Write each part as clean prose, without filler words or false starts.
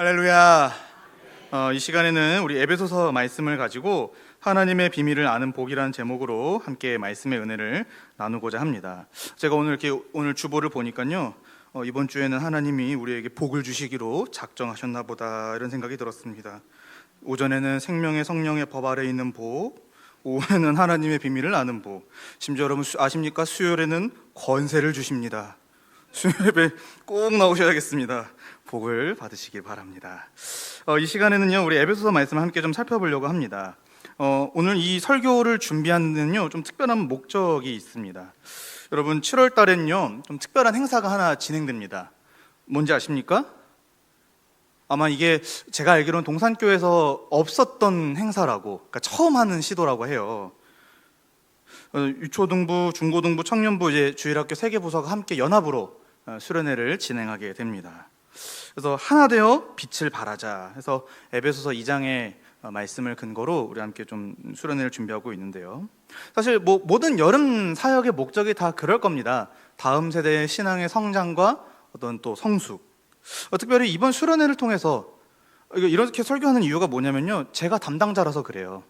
할렐루야. 이 시간에는 우리 에베소서 말씀을 가지고 하나님의 비밀을 아는 복이라는 제목으로 함께 말씀의 은혜를 나누고자 합니다. 제가 오늘 주보를 보니까요, 이번 주에는 하나님이 우리에게 복을 주시기로 작정하셨나 보다 이런 생각이 들었습니다. 오전에는 생명의 성령의 법 아래 있는 복, 오후에는 하나님의 비밀을 아는 복, 심지어 여러분 아십니까? 수요일에는 권세를 주십니다. 수요일에 꼭 나오셔야겠습니다. 복을 받으시길 바랍니다. 이 시간에는요, 우리 에베소서 말씀을 함께 좀 살펴보려고 합니다. 오늘 이 설교를 준비한 데는요, 좀 특별한 목적이 있습니다. 여러분, 7월 달엔요, 좀 특별한 행사가 하나 진행됩니다. 뭔지 아십니까? 아마 이게 제가 알기로는 동산교에서 없었던 행사라고, 그러니까 처음 하는 시도라고 해요. 유초등부, 중고등부, 청년부 이제 주일학교 3개 부서가 함께 연합으로 수련회를 진행하게 됩니다. 그래서 하나 되어 빛을 발하자 해서 에베소서 2장의 말씀을 근거로 우리 함께 좀 수련회를 준비하고 있는데요. 사실 모든 여름 사역의 목적이 다 그럴 겁니다. 다음 세대의 신앙의 성장과 어떤 또 성숙. 특별히 이번 수련회를 통해서 이렇게 설교하는 이유가 뭐냐면요, 제가 담당자라서 그래요.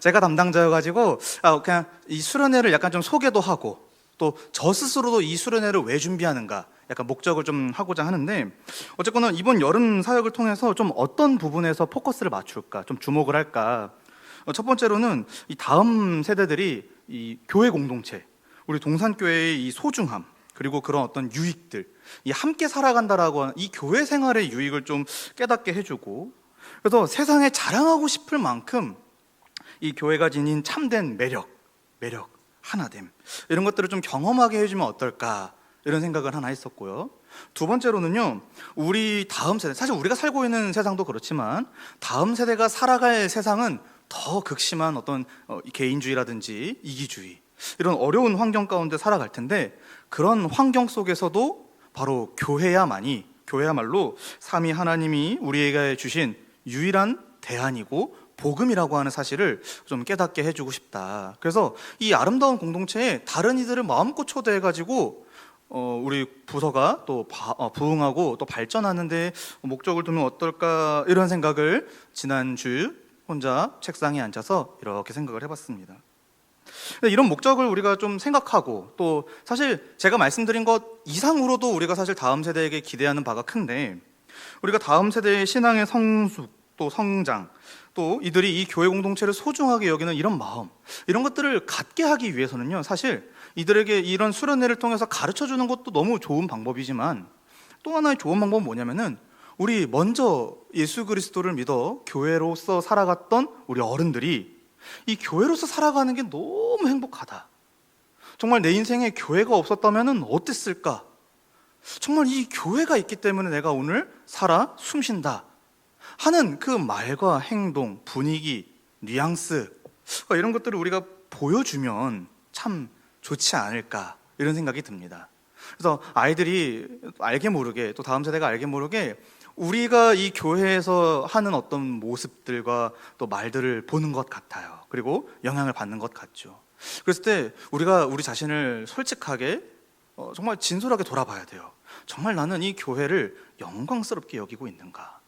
제가 담당자여가지고 그냥 이 수련회를 약간 좀 소개도 하고 또 저 스스로도 이 수련회를 왜 준비하는가 약간 목적을 좀 하고자 하는데, 어쨌거나 이번 여름 사역을 통해서 좀 어떤 부분에서 포커스를 맞출까, 좀 주목을 할까. 첫 번째로는 이 다음 세대들이 이 교회 공동체, 우리 동산교회의 이 소중함, 그리고 그런 어떤 유익들, 이 함께 살아간다라고 하는 이 교회 생활의 유익을 좀 깨닫게 해주고, 그래서 세상에 자랑하고 싶을 만큼 이 교회가 지닌 참된 매력, 하나됨, 이런 것들을 좀 경험하게 해주면 어떨까, 이런 생각을 하나 했었고요. 두 번째로는요, 우리 다음 세대, 사실 우리가 살고 있는 세상도 그렇지만 다음 세대가 살아갈 세상은 더 극심한 어떤 개인주의라든지 이기주의, 이런 어려운 환경 가운데 살아갈 텐데, 그런 환경 속에서도 바로 교회야말로 삼위 하나님이 우리에게 주신 유일한 대안이고 복음이라고 하는 사실을 좀 깨닫게 해주고 싶다. 그래서 이 아름다운 공동체에 다른 이들을 마음껏 초대해가지고 우리 부서가 또 부흥하고 또 발전하는 데 목적을 두면 어떨까, 이런 생각을 지난주 혼자 책상에 앉아서 이렇게 생각을 해봤습니다. 이런 목적을 우리가 좀 생각하고, 또 사실 제가 말씀드린 것 이상으로도 우리가 사실 다음 세대에게 기대하는 바가 큰데, 우리가 다음 세대의 신앙의 성숙, 또 성장, 또 이들이 이 교회 공동체를 소중하게 여기는 이런 마음, 이런 것들을 갖게 하기 위해서는요, 사실 이들에게 이런 수련회를 통해서 가르쳐주는 것도 너무 좋은 방법이지만, 또 하나의 좋은 방법은 뭐냐면은, 우리 먼저 예수 그리스도를 믿어 교회로서 살아갔던 우리 어른들이 이 교회로서 살아가는 게 너무 행복하다, 정말 내 인생에 교회가 없었다면 어땠을까, 정말 이 교회가 있기 때문에 내가 오늘 살아 숨쉰다 하는 그 말과 행동, 분위기, 뉘앙스, 이런 것들을 우리가 보여주면 참 좋지 않을까, 이런 생각이 듭니다. 그래서 아이들이 알게 모르게, 또 다음 세대가 알게 모르게 우리가 이 교회에서 하는 어떤 모습들과 또 말들을 보는 것 같아요. 그리고 영향을 받는 것 같죠. 그랬을 때 우리가 우리 자신을 솔직하게 정말 진솔하게 돌아봐야 돼요. 정말 나는 이 교회를 영광스럽게 여기고 있는가?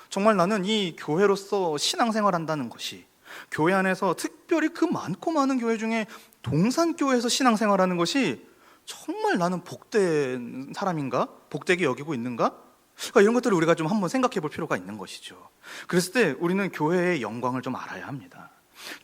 정말 나는 이 교회로서 신앙생활한다는 것이, 교회 안에서 특별히 그 많고 많은 교회 중에 동산교회에서 신앙생활하는 것이 정말 나는 복된 사람인가? 복되게 여기고 있는가? 이런 것들을 우리가 좀 한번 생각해 볼 필요가 있는 것이죠. 그랬을 때 우리는 교회의 영광을 좀 알아야 합니다.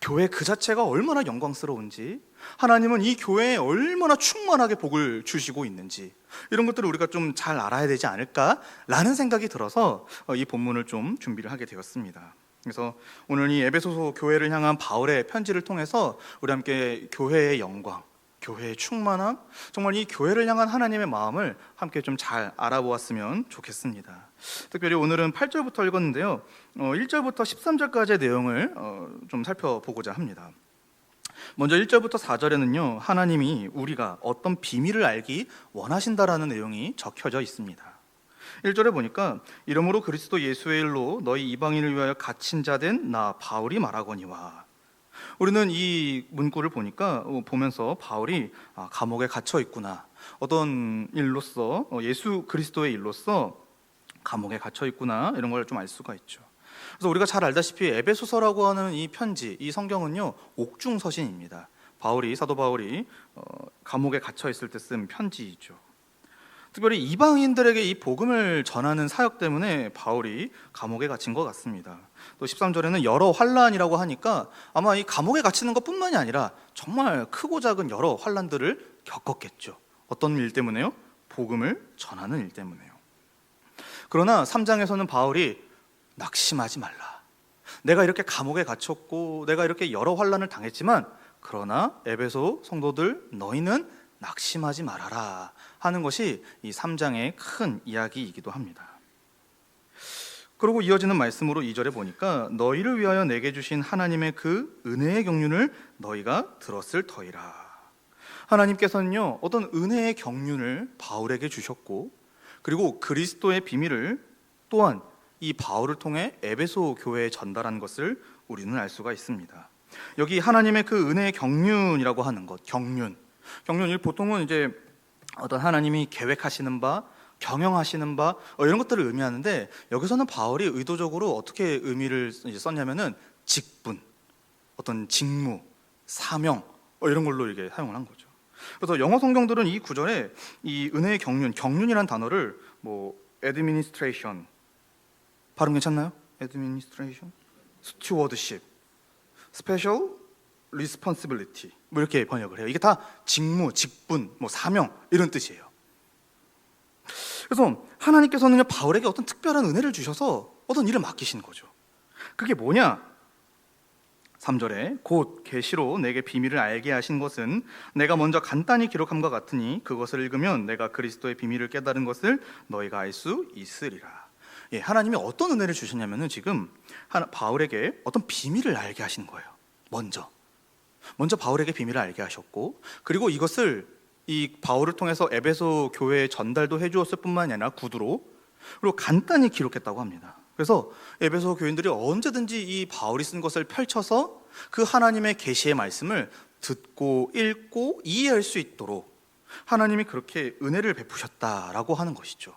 교회 그 자체가 얼마나 영광스러운지, 하나님은 이 교회에 얼마나 충만하게 복을 주시고 있는지, 이런 것들을 우리가 좀 잘 알아야 되지 않을까라는 생각이 들어서 이 본문을 좀 준비를 하게 되었습니다. 그래서 오늘 이 에베소서 교회를 향한 바울의 편지를 통해서 우리 함께 교회의 영광, 교회의 충만함, 정말 이 교회를 향한 하나님의 마음을 함께 좀 잘 알아보았으면 좋겠습니다. 특별히 오늘은 8절부터 읽었는데요, 1절부터 13절까지의 내용을 좀 살펴보고자 합니다. 먼저 1절부터 4절에는요, 하나님이 우리가 어떤 비밀을 알기 원하신다라는 내용이 적혀져 있습니다. 1절에 보니까 이러므로 그리스도 예수의 일로 너희 이방인을 위하여 갇힌 자 된 나 바울이 말하거니와. 우리는 이 문구를 보면서 바울이 감옥에 갇혀 있구나, 어떤 일로서 예수 그리스도의 일로서 감옥에 갇혀 있구나, 이런 걸 좀 알 수가 있죠. 그래서 우리가 잘 알다시피 에베소서라고 하는 이 편지, 이 성경은요, 옥중서신입니다. 사도 바울이 감옥에 갇혀 있을 때 쓴 편지이죠. 특별히 이방인들에게 이 복음을 전하는 사역 때문에 바울이 감옥에 갇힌 것 같습니다. 또 13절에는 여러 환란이라고 하니까 아마 이 감옥에 갇히는 것뿐만이 아니라 정말 크고 작은 여러 환란들을 겪었겠죠. 어떤 일 때문에요? 복음을 전하는 일 때문에요. 그러나 3장에서는 바울이 낙심하지 말라. 내가 이렇게 감옥에 갇혔고 내가 이렇게 여러 환란을 당했지만 그러나 에베소 성도들 너희는 낙심하지 말아라 하는 것이 이 3장의 큰 이야기이기도 합니다. 그리고 이어지는 말씀으로 2절에 보니까 너희를 위하여 내게 주신 하나님의 그 은혜의 경륜을 너희가 들었을 터이라. 하나님께서는요, 어떤 은혜의 경륜을 바울에게 주셨고 그리고 그리스도의 비밀을 또한 이 바울을 통해 에베소 교회에 전달한 것을 우리는 알 수가 있습니다. 여기 하나님의 그 은혜의 경륜이라고 하는 것, 경륜이 보통은 이제 어떤 하나님이 계획하시는 바, 경영하시는 바 이런 것들을 의미하는데 여기서는 바울이 의도적으로 어떻게 의미를 썼냐면은 직분, 어떤 직무, 사명 이런 걸로 이게 사용을 한 거죠. 그래서 영어 성경들은 이 구절에 이 은혜의 경륜이라는 단어를 administration 발음 괜찮나요? administration, stewardship, special responsibility 이렇게 번역을 해요. 이게 다 직무, 직분, 사명 이런 뜻이에요. 그래서 하나님께서는 바울에게 어떤 특별한 은혜를 주셔서 어떤 일을 맡기신 거죠. 그게 뭐냐? 3절에 곧 계시로 내게 비밀을 알게 하신 것은 내가 먼저 간단히 기록함과 같으니 그것을 읽으면 내가 그리스도의 비밀을 깨달은 것을 너희가 알 수 있으리라. 하나님이 어떤 은혜를 주셨냐면은 지금 바울에게 어떤 비밀을 알게 하신 거예요. 먼저 바울에게 비밀을 알게 하셨고 그리고 이것을 이 바울을 통해서 에베소 교회에 전달도 해주었을 뿐만이 아니라 구두로 그리고 간단히 기록했다고 합니다. 그래서 에베소 교인들이 언제든지 이 바울이 쓴 것을 펼쳐서 그 하나님의 계시의 말씀을 듣고 읽고 이해할 수 있도록 하나님이 그렇게 은혜를 베푸셨다라고 하는 것이죠.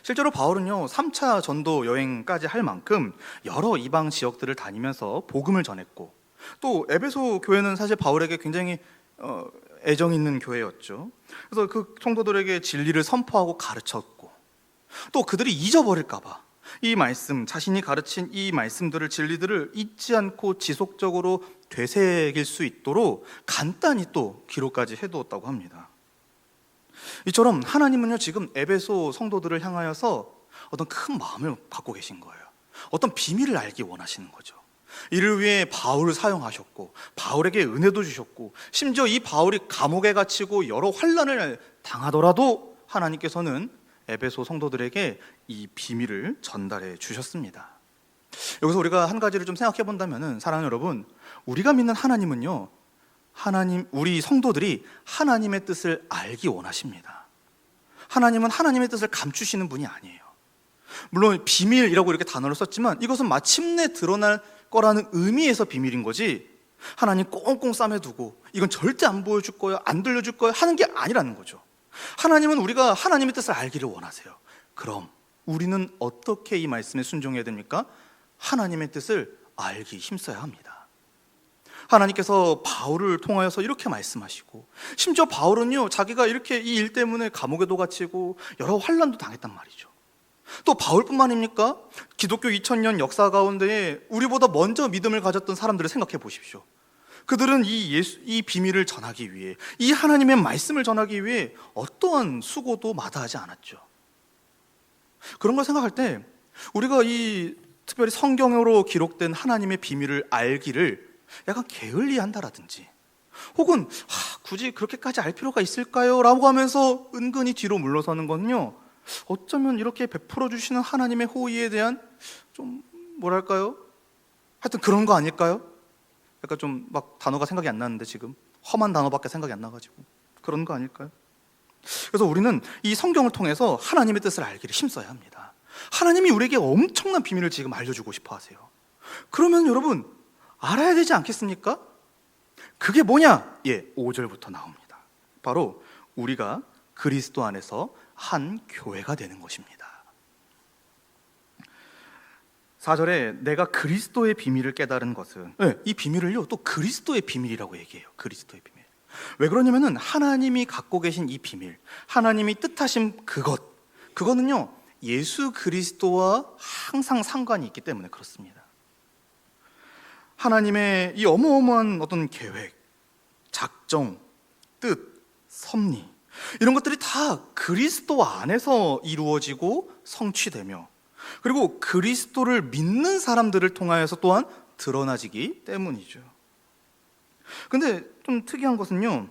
실제로 바울은요 3차 전도 여행까지 할 만큼 여러 이방 지역들을 다니면서 복음을 전했고 또 에베소 교회는 사실 바울에게 굉장히 애정 있는 교회였죠. 그래서 그 성도들에게 진리를 선포하고 가르쳤고 또 그들이 잊어버릴까 봐 이 말씀, 자신이 가르친 이 말씀들을 진리들을 잊지 않고 지속적으로 되새길 수 있도록 간단히 또 기록까지 해두었다고 합니다. 이처럼 하나님은요 지금 에베소 성도들을 향하여서 어떤 큰 마음을 갖고 계신 거예요. 어떤 비밀을 알기 원하시는 거죠. 이를 위해 바울을 사용하셨고 바울에게 은혜도 주셨고 심지어 이 바울이 감옥에 갇히고 여러 환난을 당하더라도 하나님께서는 에베소 성도들에게 이 비밀을 전달해 주셨습니다. 여기서 우리가 한 가지를 좀 생각해 본다면은 사랑하는 여러분, 우리가 믿는 하나님은요 우리 성도들이 하나님의 뜻을 알기 원하십니다. 하나님은 하나님의 뜻을 감추시는 분이 아니에요. 물론 비밀이라고 이렇게 단어를 썼지만 이것은 마침내 드러날 거라는 의미에서 비밀인 거지 하나님 꽁꽁 싸매두고 이건 절대 안 보여줄 거야, 안 들려줄 거야 하는 게 아니라는 거죠. 하나님은 우리가 하나님의 뜻을 알기를 원하세요. 그럼 우리는 어떻게 이 말씀에 순종해야 됩니까? 하나님의 뜻을 알기 힘써야 합니다. 하나님께서 바울을 통하여서 이렇게 말씀하시고 심지어 바울은요 자기가 이렇게 이 일 때문에 감옥에도 갇히고 여러 환난도 당했단 말이죠. 또 바울뿐만입니까? 기독교 2000년 역사 가운데에 우리보다 먼저 믿음을 가졌던 사람들을 생각해 보십시오. 그들은 이 비밀을 전하기 위해 이 하나님의 말씀을 전하기 위해 어떠한 수고도 마다하지 않았죠. 그런 걸 생각할 때 우리가 이 특별히 성경으로 기록된 하나님의 비밀을 알기를 약간 게을리한다라든지 혹은 굳이 그렇게까지 알 필요가 있을까요? 라고 하면서 은근히 뒤로 물러서는 건요 어쩌면 이렇게 베풀어 주시는 하나님의 호의에 대한 좀 뭐랄까요? 하여튼 그런 거 아닐까요? 약간 좀 막 단어가 생각이 안 나는데 지금 험한 단어밖에 생각이 안 나가지고 그런 거 아닐까요? 그래서 우리는 이 성경을 통해서 하나님의 뜻을 알기를 힘써야 합니다. 하나님이 우리에게 엄청난 비밀을 지금 알려주고 싶어 하세요. 그러면 여러분 알아야 되지 않겠습니까? 그게 뭐냐? 5절부터 나옵니다. 바로 우리가 그리스도 안에서 한 교회가 되는 것입니다. 4절에 내가 그리스도의 비밀을 깨달은 것은, 이 비밀을요 또 그리스도의 비밀이라고 얘기해요. 그리스도의 비밀. 왜 그러냐면은 하나님이 갖고 계신 이 비밀, 하나님이 뜻하신 그거는요 예수 그리스도와 항상 상관이 있기 때문에 그렇습니다. 하나님의 이 어마어마한 어떤 계획, 작정, 뜻, 섭리, 이런 것들이 다 그리스도 안에서 이루어지고 성취되며, 그리고 그리스도를 믿는 사람들을 통하여서 또한 드러나지기 때문이죠. 근데 좀 특이한 것은요,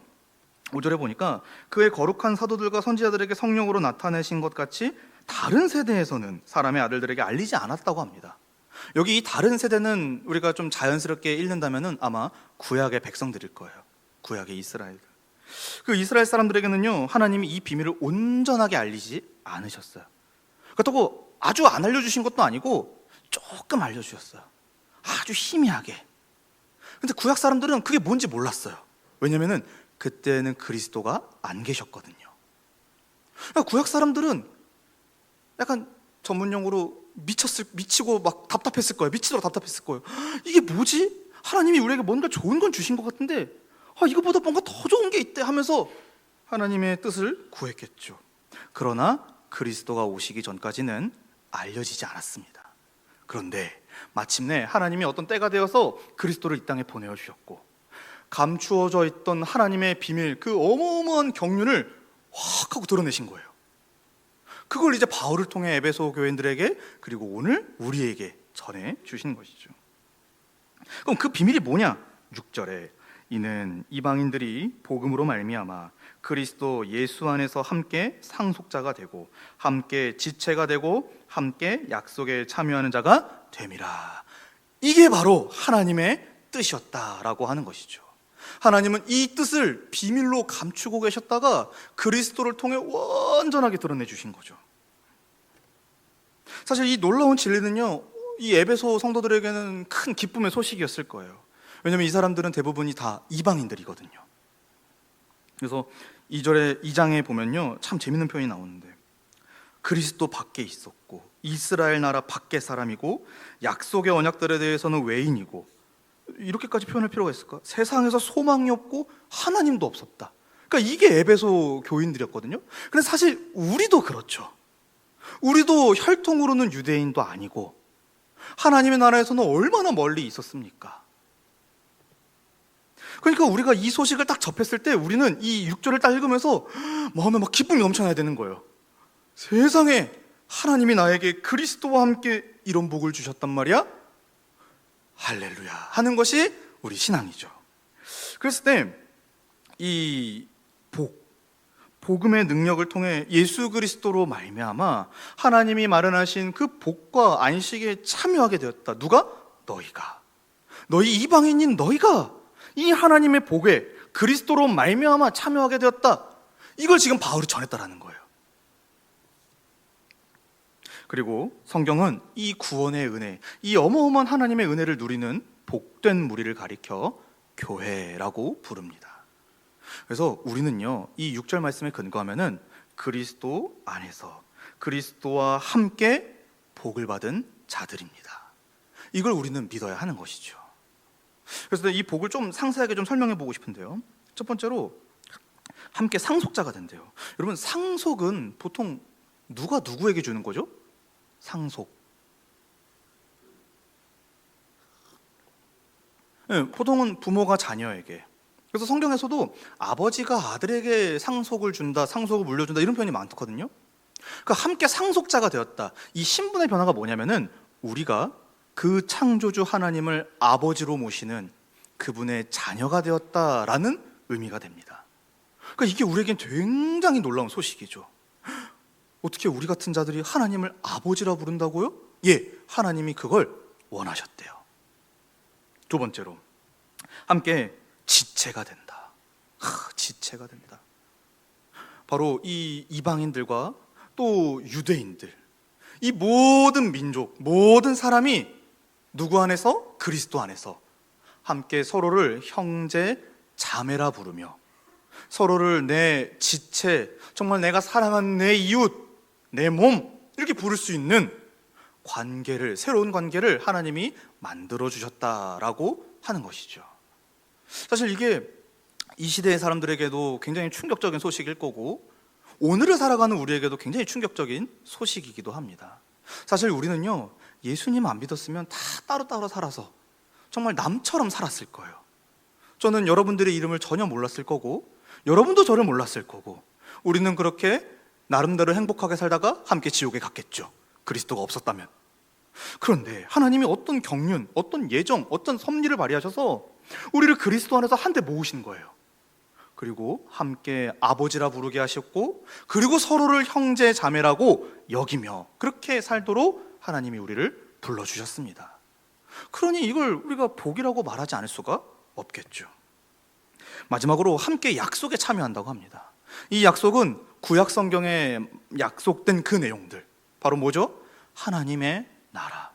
5절에 보니까 그의 거룩한 사도들과 선지자들에게 성령으로 나타내신 것 같이 다른 세대에서는 사람의 아들들에게 알리지 않았다고 합니다. 여기 이 다른 세대는 우리가 좀 자연스럽게 읽는다면은 아마 구약의 백성들일 거예요. 구약의 이스라엘들. 그 이스라엘 사람들에게는요 하나님이 이 비밀을 온전하게 알리지 않으셨어요. 그렇다고 아주 안 알려주신 것도 아니고 조금 알려주셨어요. 아주 희미하게. 근데 구약 사람들은 그게 뭔지 몰랐어요. 왜냐면은 그때는 그리스도가 안 계셨거든요. 그러니까 구약 사람들은 약간 전문용어로 미치고 막 답답했을 거예요. 미치도록 답답했을 거예요. 이게 뭐지? 하나님이 우리에게 뭔가 좋은 건 주신 것 같은데 이거보다 뭔가 더 좋은 게 있대 하면서 하나님의 뜻을 구했겠죠. 그러나 그리스도가 오시기 전까지는 알려지지 않았습니다. 그런데 마침내 하나님이 어떤 때가 되어서 그리스도를 이 땅에 보내어 주셨고, 감추어져 있던 하나님의 비밀, 그 어마어마한 경륜을 확 하고 드러내신 거예요. 그걸 이제 바울을 통해 에베소 교인들에게, 그리고 오늘 우리에게 전해 주신 것이죠. 그럼 그 비밀이 뭐냐? 6절에 이는 이방인들이 복음으로 말미암아 그리스도 예수 안에서 함께 상속자가 되고 함께 지체가 되고 함께 약속에 참여하는 자가 됨이라. 이게 바로 하나님의 뜻이었다라고 하는 것이죠. 하나님은 이 뜻을 비밀로 감추고 계셨다가 그리스도를 통해 완전하게 드러내 주신 거죠. 사실 이 놀라운 진리는요, 이 에베소 성도들에게는 큰 기쁨의 소식이었을 거예요. 왜냐하면 이 사람들은 대부분이 다 이방인들이거든요. 그래서 2장에 보면요 참 재밌는 표현이 나오는데, 그리스도 밖에 있었고 이스라엘 나라 밖의 사람이고 약속의 언약들에 대해서는 외인이고, 이렇게까지 표현할 필요가 있을까? 세상에서 소망이 없고 하나님도 없었다. 그러니까 이게 에베소 교인들이었거든요. 근데 사실 우리도 그렇죠. 우리도 혈통으로는 유대인도 아니고 하나님의 나라에서는 얼마나 멀리 있었습니까? 그러니까 우리가 이 소식을 딱 접했을 때 우리는 이 6절을 딱 읽으면서 마음에 막 기쁨이 넘쳐나야 되는 거예요. 세상에 하나님이 나에게 그리스도와 함께 이런 복을 주셨단 말이야? 할렐루야 하는 것이 우리 신앙이죠. 그랬을 때 이 복음의 능력을 통해 예수 그리스도로 말미암아 하나님이 마련하신 그 복과 안식에 참여하게 되었다. 누가? 너희가. 너희 이방인인 너희가 이 하나님의 복에 그리스도로 말미암아 참여하게 되었다. 이걸 지금 바울이 전했다라는 거예요. 그리고 성경은 이 구원의 은혜, 이 어마어마한 하나님의 은혜를 누리는 복된 무리를 가리켜 교회라고 부릅니다. 그래서 우리는요 이 6절 말씀에 근거하면은 그리스도 안에서 그리스도와 함께 복을 받은 자들입니다. 이걸 우리는 믿어야 하는 것이죠. 그래서 이 복을 좀 상세하게 좀 설명해 보고 싶은데요. 첫 번째로 함께 상속자가 된대요. 여러분, 상속은 보통 누가 누구에게 주는 거죠? 상속. 네, 보통은 부모가 자녀에게. 그래서 성경에서도 아버지가 아들에게 상속을 준다, 상속을 물려준다 이런 표현이 많거든요. 그러니까 함께 상속자가 되었다. 이 신분의 변화가 뭐냐면은 우리가 그 창조주 하나님을 아버지로 모시는 그분의 자녀가 되었다라는 의미가 됩니다. 그러니까 이게 우리에겐 굉장히 놀라운 소식이죠. 어떻게 우리 같은 자들이 하나님을 아버지라 부른다고요? 예, 하나님이 그걸 원하셨대요. 두 번째로 함께 지체가 된다. 지체가 된다. 바로 이 이방인들과 또 유대인들, 이 모든 민족, 모든 사람이 누구 안에서? 그리스도 안에서 함께 서로를 형제, 자매라 부르며 서로를 내 지체, 정말 내가 사랑하는 내 이웃, 내 몸 이렇게 부를 수 있는 새로운 관계를 하나님이 만들어 주셨다라고 하는 것이죠. 사실 이게 이 시대의 사람들에게도 굉장히 충격적인 소식일 거고, 오늘을 살아가는 우리에게도 굉장히 충격적인 소식이기도 합니다. 사실 우리는요, 예수님 안 믿었으면 다 따로따로 살아서 정말 남처럼 살았을 거예요. 저는 여러분들의 이름을 전혀 몰랐을 거고, 여러분도 저를 몰랐을 거고, 우리는 그렇게 나름대로 행복하게 살다가 함께 지옥에 갔겠죠, 그리스도가 없었다면. 그런데 하나님이 어떤 경륜, 어떤 예정, 어떤 섭리를 발휘하셔서 우리를 그리스도 안에서 한데 모으신 거예요. 그리고 함께 아버지라 부르게 하셨고, 그리고 서로를 형제 자매라고 여기며 그렇게 살도록 하나님이 우리를 불러주셨습니다. 그러니 이걸 우리가 복이라고 말하지 않을 수가 없겠죠. 마지막으로 함께 약속에 참여한다고 합니다. 이 약속은 구약 성경에 약속된 그 내용들, 바로 뭐죠? 하나님의 나라,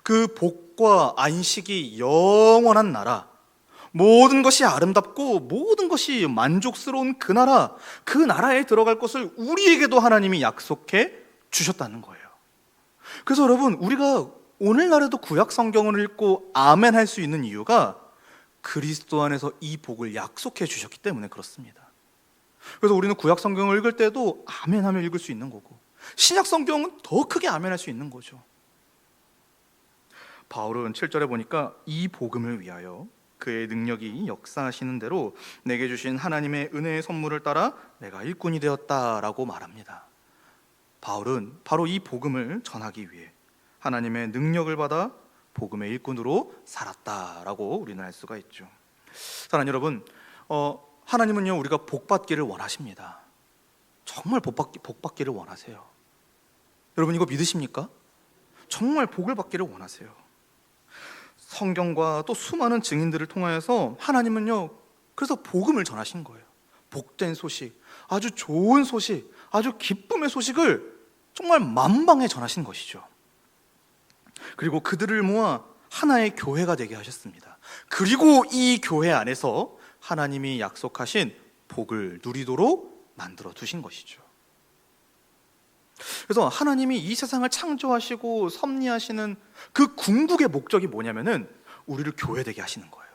그 복과 안식이 영원한 나라, 모든 것이 아름답고 모든 것이 만족스러운 그 나라, 그 나라에 들어갈 것을 우리에게도 하나님이 약속해 주셨다는 거예요. 그래서 여러분, 우리가 오늘날에도 구약 성경을 읽고 아멘 할 수 있는 이유가 그리스도 안에서 이 복을 약속해 주셨기 때문에 그렇습니다. 그래서 우리는 구약 성경을 읽을 때도 아멘 하며 읽을 수 있는 거고, 신약 성경은 더 크게 아멘 할 수 있는 거죠. 바울은 7절에 보니까 이 복음을 위하여 그의 능력이 역사하시는 대로 내게 주신 하나님의 은혜의 선물을 따라 내가 일꾼이 되었다라고 말합니다. 바울은 바로 이 복음을 전하기 위해 하나님의 능력을 받아 복음의 일꾼으로 살았다라고 우리는 알 수가 있죠. 사랑하는 여러분, 하나님은요, 우리가 복받기를 원하십니다. 정말 복받기를 원하세요. 여러분, 이거 믿으십니까? 정말 복을 받기를 원하세요. 성경과 또 수많은 증인들을 통하여서 하나님은요, 그래서 복음을 전하신 거예요. 복된 소식, 아주 좋은 소식, 아주 기쁨의 소식을 정말 만방에 전하신 것이죠. 그리고 그들을 모아 하나의 교회가 되게 하셨습니다. 그리고 이 교회 안에서 하나님이 약속하신 복을 누리도록 만들어 두신 것이죠. 그래서 하나님이 이 세상을 창조하시고 섭리하시는 그 궁극의 목적이 뭐냐면은 우리를 교회되게 하시는 거예요.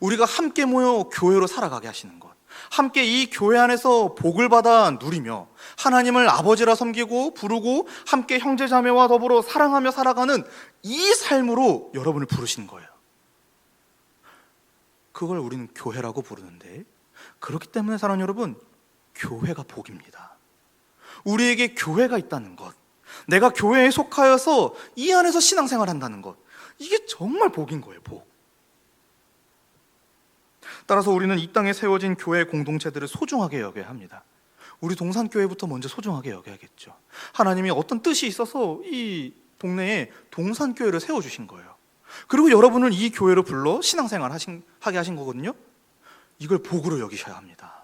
우리가 함께 모여 교회로 살아가게 하시는 것, 함께 이 교회 안에서 복을 받아 누리며 하나님을 아버지라 섬기고 부르고 함께 형제자매와 더불어 사랑하며 살아가는 이 삶으로 여러분을 부르신 거예요. 그걸 우리는 교회라고 부르는데, 그렇기 때문에 사랑하는 여러분, 교회가 복입니다. 우리에게 교회가 있다는 것, 내가 교회에 속하여서 이 안에서 신앙생활 한다는 것, 이게 정말 복인 거예요, 복. 따라서 우리는 이 땅에 세워진 교회 공동체들을 소중하게 여겨야 합니다. 우리 동산교회부터 먼저 소중하게 여겨야겠죠. 하나님이 어떤 뜻이 있어서 이 동네에 동산교회를 세워주신 거예요. 그리고 여러분을 이 교회로 불러 신앙생활 하게 하신 거거든요. 이걸 복으로 여기셔야 합니다.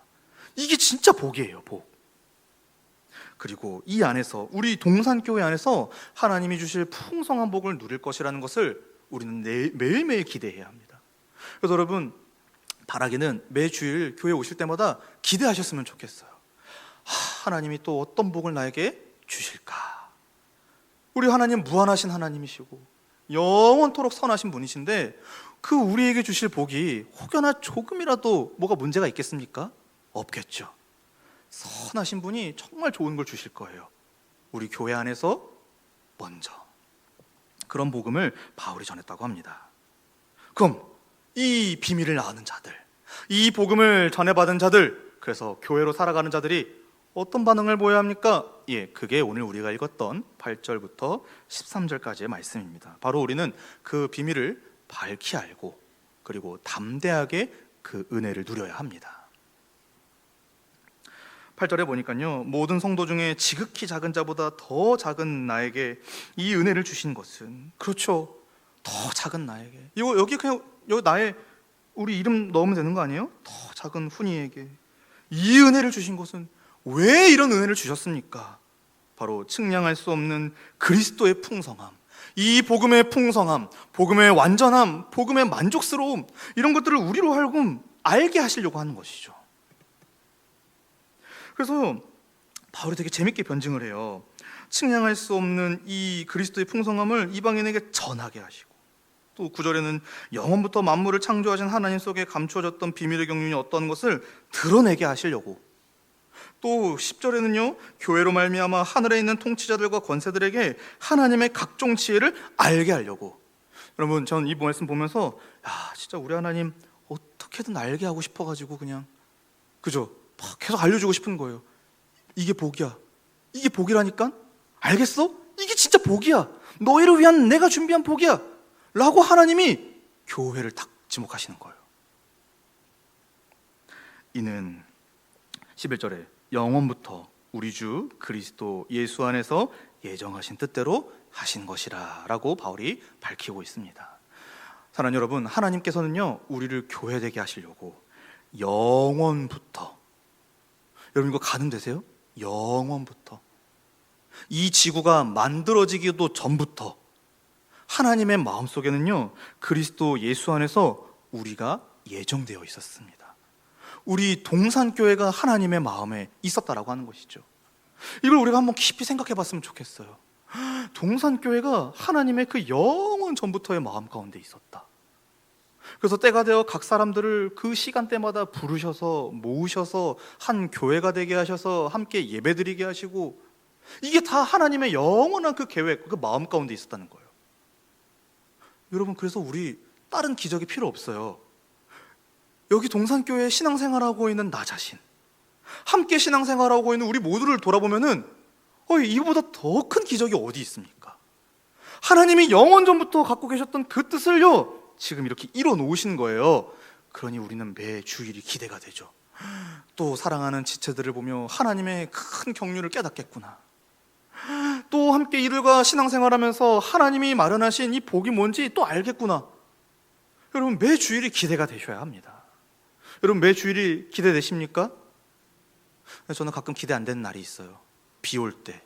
이게 진짜 복이에요, 복. 그리고 이 안에서, 우리 동산교회 안에서 하나님이 주실 풍성한 복을 누릴 것이라는 것을 우리는 매일매일 기대해야 합니다. 그래서 여러분, 바라기는 매주일 교회 오실 때마다 기대하셨으면 좋겠어요. 하나님이 또 어떤 복을 나에게 주실까? 우리 하나님 무한하신 하나님이시고 영원토록 선하신 분이신데, 그 우리에게 주실 복이 혹여나 조금이라도 뭐가 문제가 있겠습니까? 없겠죠. 선하신 분이 정말 좋은 걸 주실 거예요. 우리 교회 안에서 먼저 그런 복음을 바울이 전했다고 합니다. 그럼 이 비밀을 아는 자들, 이 복음을 전해받은 자들, 그래서 교회로 살아가는 자들이 어떤 반응을 보여야 합니까? 그게 오늘 우리가 읽었던 8절부터 13절까지의 말씀입니다. 바로 우리는 그 비밀을 밝히 알고 그리고 담대하게 그 은혜를 누려야 합니다. 8절에 보니까요, 모든 성도 중에 지극히 작은 자보다 더 작은 나에게 이 은혜를 주신 것은, 그렇죠, 더 작은 나에게, 여기 그냥 우리 이름 넣으면 되는 거 아니에요? 더 작은 훈이에게 이 은혜를 주신 것은, 왜 이런 은혜를 주셨습니까? 바로 측량할 수 없는 그리스도의 풍성함, 이 복음의 풍성함, 복음의 완전함, 복음의 만족스러움, 이런 것들을 우리로 하여금 알게 하시려고 하는 것이죠. 그래서 바울이 되게 재밌게 변증을 해요. 측량할 수 없는 이 그리스도의 풍성함을 이방인에게 전하게 하시고, 또 9절에는 영원부터 만물을 창조하신 하나님 속에 감추어졌던 비밀의 경륜이 어떤 것을 드러내게 하시려고, 또 10절에는요 교회로 말미암아 하늘에 있는 통치자들과 권세들에게 하나님의 각종 지혜를 알게 하려고. 여러분, 저는 이 말씀 보면서 진짜 우리 하나님 어떻게든 알게 하고 싶어가지고 그냥 그죠? 막 계속 알려주고 싶은 거예요. 이게 복이야, 이게 복이라니까? 알겠어? 이게 진짜 복이야, 너희를 위한 내가 준비한 복이야 라고 하나님이 교회를 딱 지목하시는 거예요. 이는 11절에 영원부터 우리 주 그리스도 예수 안에서 예정하신 뜻대로 하신 것이라 라고 바울이 밝히고 있습니다. 사랑하는 여러분, 하나님께서는요 우리를 교회되게 하시려고 영원부터, 여러분 이거 가늠되세요? 영원부터, 이 지구가 만들어지기도 전부터 하나님의 마음속에는요 그리스도 예수 안에서 우리가 예정되어 있었습니다. 우리 동산교회가 하나님의 마음에 있었다라고 하는 것이죠. 이걸 우리가 한번 깊이 생각해 봤으면 좋겠어요. 동산교회가 하나님의 그 영원 전부터의 마음 가운데 있었다. 그래서 때가 되어 각 사람들을 그 시간대마다 부르셔서 모으셔서 한 교회가 되게 하셔서 함께 예배드리게 하시고, 이게 다 하나님의 영원한 그 계획, 그 마음 가운데 있었다는 거예요. 여러분, 그래서 우리 다른 기적이 필요 없어요. 여기 동산교회에 신앙생활하고 있는 나 자신, 함께 신앙생활하고 있는 우리 모두를 돌아보면은 이보다 더 큰 기적이 어디 있습니까? 하나님이 영원 전부터 갖고 계셨던 그 뜻을요 지금 이렇게 이뤄 놓으신 거예요. 그러니 우리는 매 주일이 기대가 되죠. 또 사랑하는 지체들을 보며 하나님의 큰 경륜을 깨닫겠구나. 또 함께 이들과 신앙생활하면서 하나님이 마련하신 이 복이 뭔지 또 알겠구나. 여러분, 매 주일이 기대가 되셔야 합니다. 여러분, 매 주일이 기대되십니까? 저는 가끔 기대 안 되는 날이 있어요. 비 올 때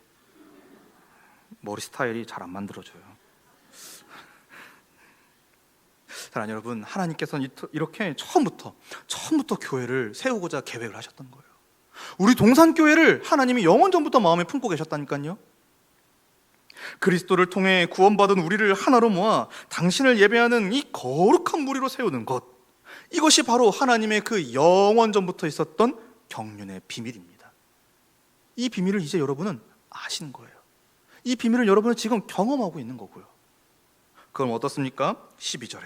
머리 스타일이 잘 안 만들어져요. 사랑하는 여러분, 하나님께서는 이렇게 처음부터 교회를 세우고자 계획을 하셨던 거예요. 우리 동산교회를 하나님이 영원 전부터 마음에 품고 계셨다니까요. 그리스도를 통해 구원받은 우리를 하나로 모아 당신을 예배하는 이 거룩한 무리로 세우는 것, 이것이 바로 하나님의 그 영원 전부터 있었던 경륜의 비밀입니다. 이 비밀을 이제 여러분은 아시는 거예요. 이 비밀을 여러분은 지금 경험하고 있는 거고요. 그럼 어떻습니까? 12절에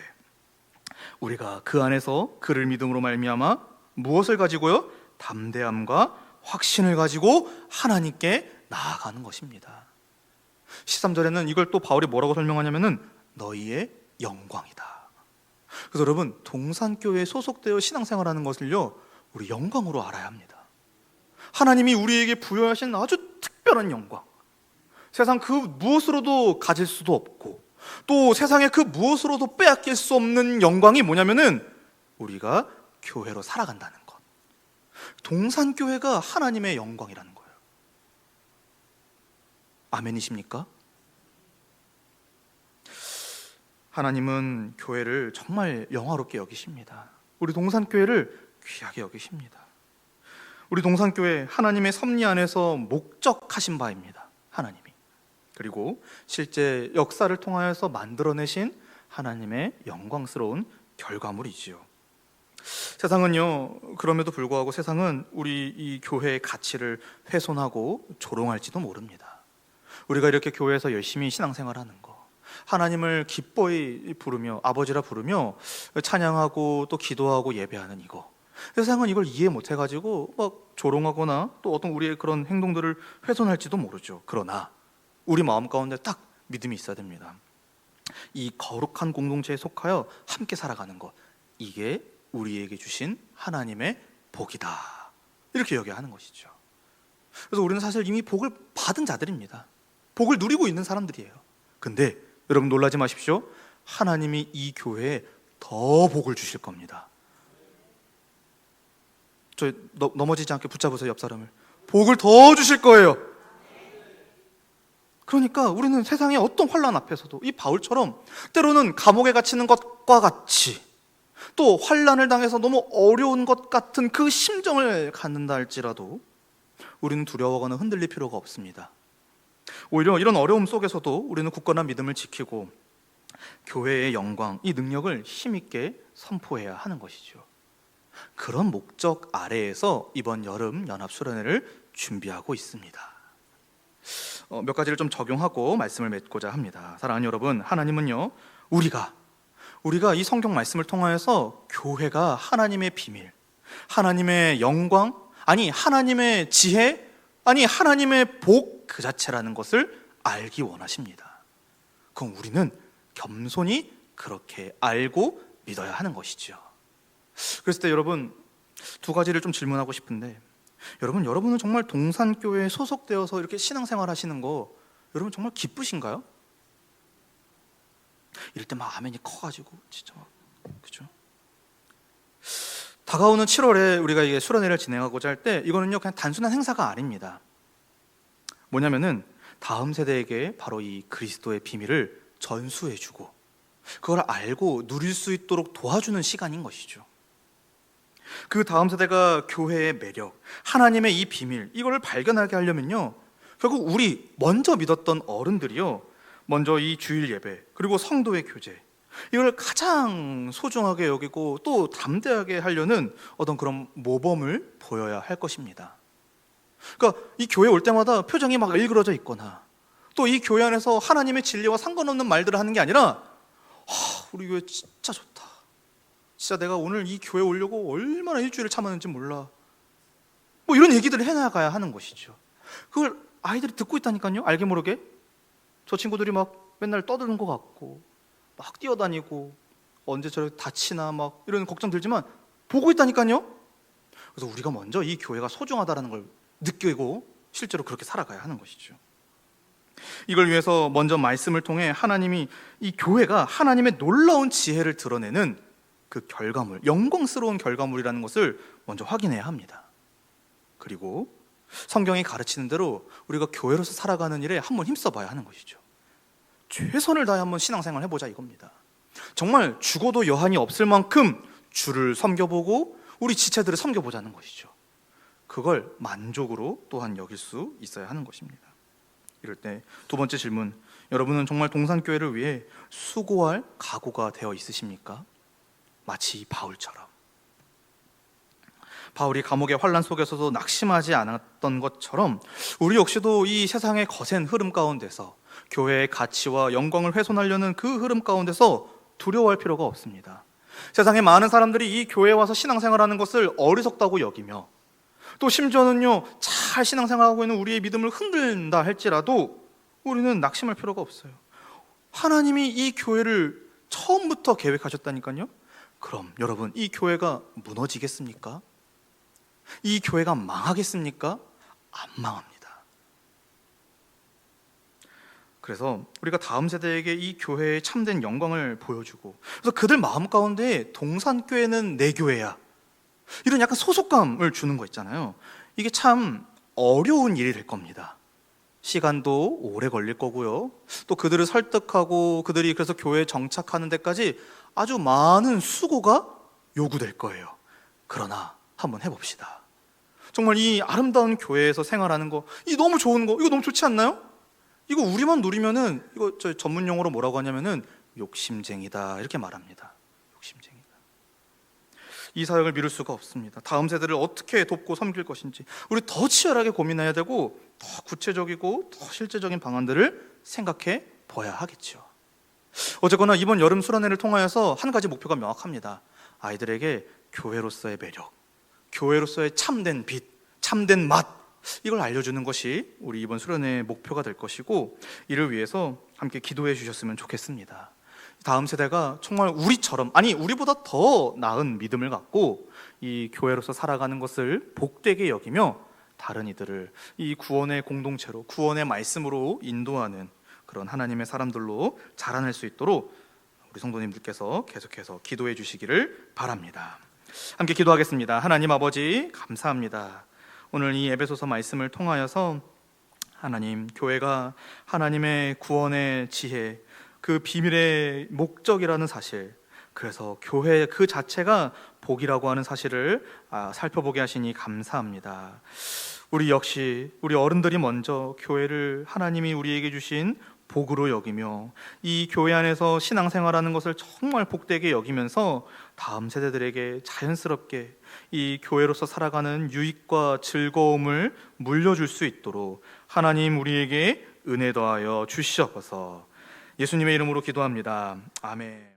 우리가 그 안에서 그를 믿음으로 말미암아 무엇을 가지고요? 담대함과 확신을 가지고 하나님께 나아가는 것입니다. 13절에는 이걸 또 바울이 뭐라고 설명하냐면은 너희의 영광이다. 그래서 여러분, 동산교회에 소속되어 신앙생활하는 것을요 우리 영광으로 알아야 합니다. 하나님이 우리에게 부여하신 아주 특별한 영광, 세상 그 무엇으로도 가질 수도 없고 또 세상의 그 무엇으로도 빼앗길 수 없는 영광이 뭐냐면은 우리가 교회로 살아간다는 것. 동산교회가 하나님의 영광이라는 거예요. 아멘이십니까? 하나님은 교회를 정말 영화롭게 여기십니다. 우리 동산교회를 귀하게 여기십니다. 우리 동산교회, 하나님의 섭리 안에서 목적하신 바입니다. 하나님이. 그리고 실제 역사를 통하여서 만들어내신 하나님의 영광스러운 결과물이지요. 세상은요, 그럼에도 불구하고 세상은 우리 이 교회의 가치를 훼손하고 조롱할지도 모릅니다. 우리가 이렇게 교회에서 열심히 신앙생활하는 거, 하나님을 기뻐히 부르며 아버지라 부르며 찬양하고 또 기도하고 예배하는 이거, 세상은 이걸 이해 못해가지고 막 조롱하거나 또 어떤 우리의 그런 행동들을 훼손할지도 모르죠. 그러나 우리 마음 가운데 딱 믿음이 있어야 됩니다. 이 거룩한 공동체에 속하여 함께 살아가는 것, 이게 우리에게 주신 하나님의 복이다, 이렇게 여겨야 하는 것이죠. 그래서 우리는 사실 이미 복을 받은 자들입니다. 복을 누리고 있는 사람들이에요. 근데 여러분 놀라지 마십시오. 하나님이 이 교회에 더 복을 주실 겁니다. 저 넘어지지 않게 붙잡으세요, 옆 사람을. 복을 더 주실 거예요. 그러니까 우리는 세상의 어떤 환난 앞에서도 이 바울처럼 때로는 감옥에 갇히는 것과 같이 또 환난을 당해서 너무 어려운 것 같은 그 심정을 갖는다 할지라도 우리는 두려워하거나 흔들릴 필요가 없습니다. 오히려 이런 어려움 속에서도 우리는 굳건한 믿음을 지키고 교회의 영광, 이 능력을 힘있게 선포해야 하는 것이죠. 그런 목적 아래에서 이번 여름 연합수련회를 준비하고 있습니다. 몇 가지를 좀 적용하고 말씀을 맺고자 합니다. 사랑하는 여러분, 하나님은요, 우리가 이 성경 말씀을 통하여서 교회가 하나님의 비밀, 하나님의 영광, 아니 하나님의 지혜, 아니 하나님의 복 그 자체라는 것을 알기 원하십니다. 그럼 우리는 겸손히 그렇게 알고 믿어야 하는 것이죠. 그랬을 때 여러분, 두 가지를 좀 질문하고 싶은데, 여러분은 정말 동산교회에 소속되어서 이렇게 신앙생활 하시는 거 여러분 정말 기쁘신가요? 이럴 때 막 아멘이 커가지고 진짜 막, 그죠? 다가오는 7월에 우리가 이게 수련회를 진행하고자 할 때 이거는요 그냥 단순한 행사가 아닙니다. 뭐냐면은 다음 세대에게 바로 이 그리스도의 비밀을 전수해주고 그걸 알고 누릴 수 있도록 도와주는 시간인 것이죠. 그 다음 세대가 교회의 매력, 하나님의 이 비밀, 이걸 발견하게 하려면요, 결국 우리 먼저 믿었던 어른들이요, 먼저 이 주일 예배 그리고 성도의 교제, 이걸 가장 소중하게 여기고 또 담대하게 하려는 어떤 그런 모범을 보여야 할 것입니다. 그러니까 이 교회 올 때마다 표정이 막 일그러져 있거나 또 이 교회 안에서 하나님의 진리와 상관없는 말들을 하는 게 아니라 우리 교회 진짜 좋다, 진짜 내가 오늘 이 교회 오려고 얼마나 일주일을 참았는지 몰라, 뭐 이런 얘기들을 해나가야 하는 것이죠. 그걸 아이들이 듣고 있다니까요. 알게 모르게 저 친구들이 막 맨날 떠드는 것 같고 막 뛰어다니고 언제 저렇게 다치나 막 이런 걱정 들지만 보고 있다니까요. 그래서 우리가 먼저 이 교회가 소중하다는 걸 느끼고 실제로 그렇게 살아가야 하는 것이죠. 이걸 위해서 먼저 말씀을 통해 하나님이 이 교회가 하나님의 놀라운 지혜를 드러내는 그 결과물, 영광스러운 결과물이라는 것을 먼저 확인해야 합니다. 그리고 성경이 가르치는 대로 우리가 교회로서 살아가는 일에 한번 힘써봐야 하는 것이죠. 최선을 다해 한번 신앙생활 해보자 이겁니다. 정말 죽어도 여한이 없을 만큼 주를 섬겨보고 우리 지체들을 섬겨보자는 것이죠. 그걸 만족으로 또한 여길 수 있어야 하는 것입니다. 이럴 때 두 번째 질문, 여러분은 정말 동산교회를 위해 수고할 각오가 되어 있으십니까? 마치 바울처럼. 바울이 감옥의 환란 속에서도 낙심하지 않았던 것처럼 우리 역시도 이 세상의 거센 흐름 가운데서 교회의 가치와 영광을 훼손하려는 그 흐름 가운데서 두려워할 필요가 없습니다. 세상에 많은 사람들이 이 교회에 와서 신앙생활하는 것을 어리석다고 여기며 또 심지어는요, 잘 신앙생활하고 있는 우리의 믿음을 흔든다 할지라도 우리는 낙심할 필요가 없어요. 하나님이 이 교회를 처음부터 계획하셨다니까요. 그럼 여러분, 이 교회가 무너지겠습니까? 이 교회가 망하겠습니까? 안 망합니다. 그래서 우리가 다음 세대에게 이 교회의 참된 영광을 보여주고, 그래서 그들 마음 가운데 동산교회는 내 교회야, 이런 약간 소속감을 주는 거 있잖아요. 이게 참 어려운 일이 될 겁니다. 시간도 오래 걸릴 거고요. 또 그들을 설득하고 그들이 그래서 교회에 정착하는 데까지 아주 많은 수고가 요구될 거예요. 그러나 한번 해봅시다. 정말 이 아름다운 교회에서 생활하는 거, 이 너무 좋은 거, 이거 너무 좋지 않나요? 이거 우리만 누리면은, 이거 저 전문 용어로 뭐라고 하냐면은 욕심쟁이다 이렇게 말합니다. 욕심쟁이다. 이 사역을 미룰 수가 없습니다. 다음 세대를 어떻게 돕고 섬길 것인지 우리 더 치열하게 고민해야 되고, 더 구체적이고 더 실제적인 방안들을 생각해 봐야 하겠죠. 어쨌거나 이번 여름 수련회를 통하여서 한 가지 목표가 명확합니다. 아이들에게 교회로서의 매력, 교회로서의 참된 빛, 참된 맛, 이걸 알려주는 것이 우리 이번 수련회의 목표가 될 것이고, 이를 위해서 함께 기도해 주셨으면 좋겠습니다. 다음 세대가 정말 우리처럼, 아니 우리보다 더 나은 믿음을 갖고 이 교회로서 살아가는 것을 복되게 여기며 다른 이들을 이 구원의 공동체로, 구원의 말씀으로 인도하는 그런 하나님의 사람들로 자라날 수 있도록 우리 성도님들께서 계속해서 기도해 주시기를 바랍니다. 함께 기도하겠습니다. 하나님 아버지, 감사합니다. 오늘 이 에베소서 말씀을 통하여서 하나님, 교회가 하나님의 구원의 지혜, 그 비밀의 목적이라는 사실, 그래서 교회 그 자체가 복이라고 하는 사실을 살펴보게 하시니 감사합니다. 우리 역시 우리 어른들이 먼저 교회를 하나님이 우리에게 주신 복으로 여기며 이 교회 안에서 신앙생활하는 것을 정말 복되게 여기면서 다음 세대들에게 자연스럽게 이 교회로서 살아가는 유익과 즐거움을 물려줄 수 있도록 하나님 우리에게 은혜 더하여 주시옵소서. 예수님의 이름으로 기도합니다. 아멘.